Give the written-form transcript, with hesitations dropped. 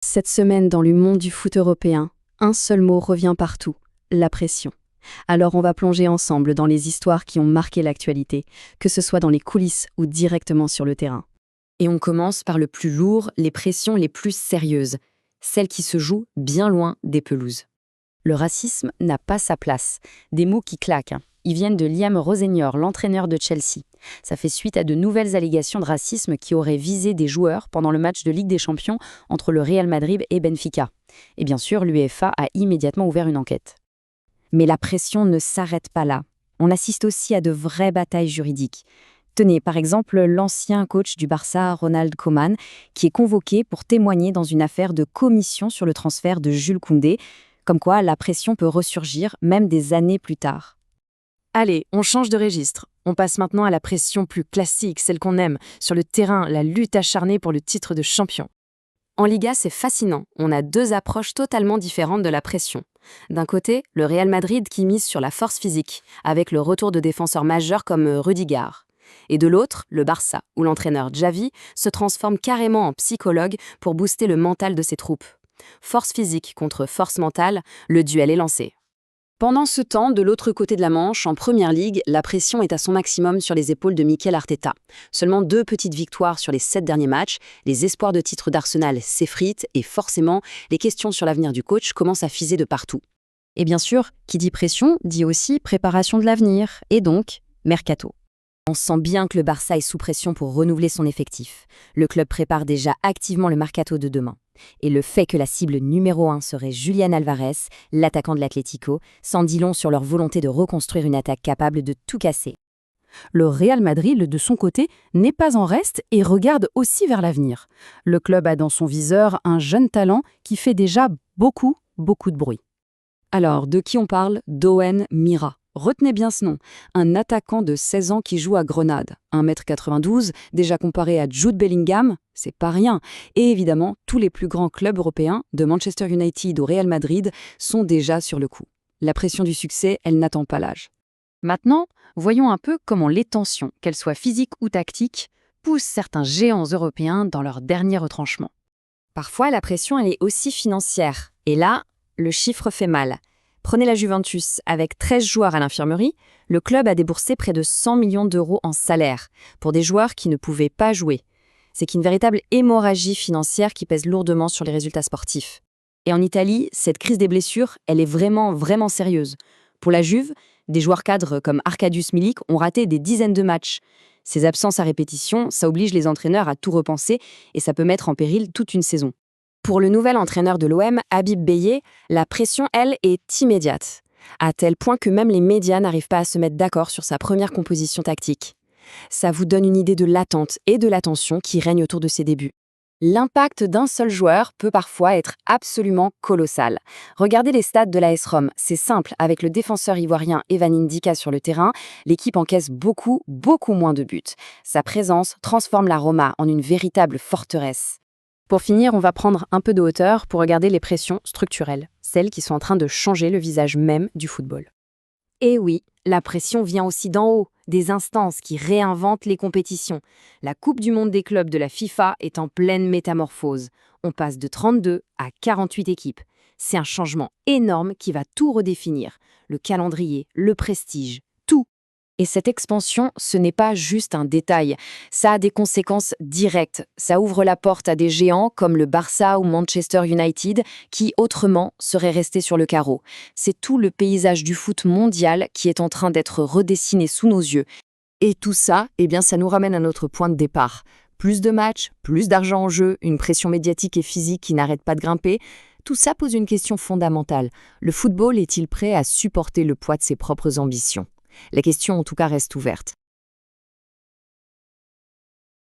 Cette semaine, dans le monde du foot européen, un seul mot revient partout, la pression. Alors on va plonger ensemble dans les histoires qui ont marqué l'actualité, que ce soit dans les coulisses ou directement sur le terrain. Et on commence par le plus lourd, les pressions les plus sérieuses, celles qui se jouent bien loin des pelouses. Le racisme n'a pas sa place. Des mots qui claquent. Ils viennent de Liam Rosenior, l'entraîneur de Chelsea. Ça fait suite à de nouvelles allégations de racisme qui auraient visé des joueurs pendant le match de Ligue des Champions entre le Real Madrid et Benfica. Et bien sûr, l'UEFA a immédiatement ouvert une enquête. Mais la pression ne s'arrête pas là. On assiste aussi à de vraies batailles juridiques. Tenez, par exemple, l'ancien coach du Barça, Ronald Koeman, qui est convoqué pour témoigner dans une affaire de commission sur le transfert de Jules Koundé, comme quoi la pression peut ressurgir même des années plus tard. Allez, on change de registre. On passe maintenant à la pression plus classique, celle qu'on aime, sur le terrain, la lutte acharnée pour le titre de champion. En Liga, c'est fascinant. On a deux approches totalement différentes de la pression. D'un côté, le Real Madrid qui mise sur la force physique, avec le retour de défenseurs majeurs comme Rudiger. Et de l'autre, le Barça, où l'entraîneur Xavi se transforme carrément en psychologue pour booster le mental de ses troupes. Force physique contre force mentale, le duel est lancé. Pendant ce temps, de l'autre côté de la Manche, en Première Ligue, la pression est à son maximum sur les épaules de Mikel Arteta. Seulement 2 petites victoires sur les 7 derniers matchs, les espoirs de titre d'Arsenal s'effritent et forcément, les questions sur l'avenir du coach commencent à fiser de partout. Et bien sûr, qui dit pression, dit aussi préparation de l'avenir, et donc mercato. On sent bien que le Barça est sous pression pour renouveler son effectif. Le club prépare déjà activement le mercato de demain. Et le fait que la cible numéro 1 serait Julián Álvarez, l'attaquant de l'Atlético, s'en dit long sur leur volonté de reconstruire une attaque capable de tout casser. Le Real Madrid, de son côté, n'est pas en reste et regarde aussi vers l'avenir. Le club a dans son viseur un jeune talent qui fait déjà beaucoup de bruit. Alors, de qui on parle? d'Owen Mira. Retenez bien ce nom, un attaquant de 16 ans qui joue à Grenade, 1m92, déjà comparé à Jude Bellingham, c'est pas rien. Et évidemment, tous les plus grands clubs européens, de Manchester United au Real Madrid, sont déjà sur le coup. La pression du succès, elle n'attend pas l'âge. Maintenant, voyons un peu comment les tensions, qu'elles soient physiques ou tactiques, poussent certains géants européens dans leur dernier retranchement. Parfois, la pression, elle est aussi financière. Et là, le chiffre fait mal. Prenez la Juventus, avec 13 joueurs à l'infirmerie, le club a déboursé près de 100 millions d'euros en salaire pour des joueurs qui ne pouvaient pas jouer. C'est une véritable hémorragie financière qui pèse lourdement sur les résultats sportifs. Et en Italie, cette crise des blessures, elle est vraiment sérieuse. Pour la Juve, des joueurs cadres comme Arkadiusz Milik ont raté des dizaines de matchs. Ces absences à répétition, ça oblige les entraîneurs à tout repenser et ça peut mettre en péril toute une saison. Pour le nouvel entraîneur de l'OM, Habib Beye, la pression, elle, est immédiate, à tel point que même les médias n'arrivent pas à se mettre d'accord sur sa première composition tactique. Ça vous donne une idée de l'attente et de l'attention qui règne autour de ses débuts. L'impact d'un seul joueur peut parfois être absolument colossal. Regardez les stats de l'AS Rome, c'est simple, avec le défenseur ivoirien Evan Ndika sur le terrain, l'équipe encaisse beaucoup moins de buts. Sa présence transforme la Roma en une véritable forteresse. Pour finir, on va prendre un peu de hauteur pour regarder les pressions structurelles, celles qui sont en train de changer le visage même du football. Et oui, la pression vient aussi d'en haut, des instances qui réinventent les compétitions. La Coupe du monde des clubs de la FIFA est en pleine métamorphose. On passe de 32 à 48 équipes. C'est un changement énorme qui va tout redéfinir. Le calendrier, le prestige, tout. Et cette expansion, ce n'est pas juste un détail. Ça a des conséquences directes. Ça ouvre la porte à des géants comme le Barça ou Manchester United qui, autrement, seraient restés sur le carreau. C'est tout le paysage du foot mondial qui est en train d'être redessiné sous nos yeux. Et tout ça, ça nous ramène à notre point de départ. Plus de matchs, plus d'argent en jeu, une pression médiatique et physique qui n'arrête pas de grimper. Tout ça pose une question fondamentale. Le football est-il prêt à supporter le poids de ses propres ambitions ? La question, en tout cas, reste ouverte.